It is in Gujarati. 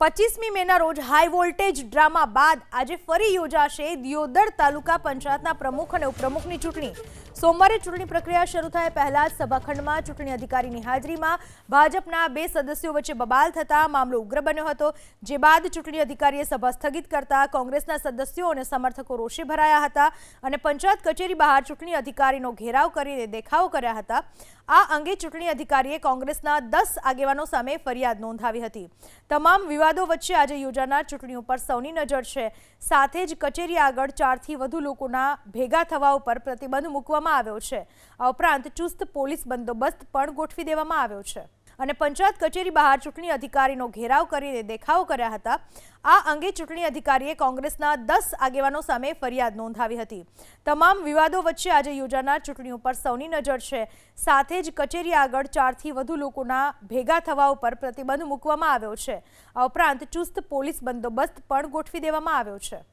25મી મેના રોજ હાઈ વોલ્ટેજ ડ્રામા બાદ આજે ફરી યોજાશે દિયોદર તાલુકા પંચાયતના પ્રમુખ અને ઉપપ્રમુખની ચૂંટણી। સોમવારે ચૂંટણી પ્રક્રિયા શરૂ થાય પહેલા જ સભાખંડમાં ચૂંટણી અધિકારીની હાજરીમાં ભાજપના 2 સદસ્યો વચ્ચે બબાલ થતા મામલો ઉગ્ર બન્યો હતો, જે બાદ ચૂંટણી અધિકારીએ સભા સ્થગિત કરતા કોંગ્રેસના સદસ્યો અને સમર્થકો રોષે ભરાયા હતા અને પંચાયત કચેરી બહાર ચૂંટણી અધિકારીનો ઘેરાવ કરીને દેખાવો કર્યા હતા। આ અંગે ચૂંટણી અધિકારીએ કોંગ્રેસના 10 આગેવાનો સામે ફરિયાદ નોંધાવી હતી। તમામ વિવાદો વચ્ચે આજે યોજાનાર ચૂંટણી ઉપર સૌની નજર છે। સાથે જ કચેરી આગળ 4 થી વધુ લોકોના ભેગા થવા ઉપર પ્રતિબંધ મૂકવામાં આવ્યો છે। આ ઉપરાંત ચુસ્ત પોલીસ બંદોબસ્ત પણ ગોઠવી દેવામાં આવ્યો છે અને પંચાયત કચેરી બહાર ચૂંટણી અધિકારીનો ઘેરાવ કરીને દેખાવો કર્યા હતા। આ અંગે ચૂંટણી અધિકારીએ કોંગ્રેસના 10 આગેવાનો સામે ફરિયાદ નોંધાવી હતી। તમામ વિવાદો વચ્ચે આજે યોજાનાર ચૂંટણી ઉપર સૌની નજર છે। સાથે જ કચેરી આગળ 4 થી વધુ લોકોના ભેગા થવા ઉપર પ્રતિબંધ મૂકવામાં આવ્યો છે। આ ઉપરાંત ચુસ્ત પોલીસ બંદોબસ્ત પણ ગોઠવી દેવામાં આવ્યો છે।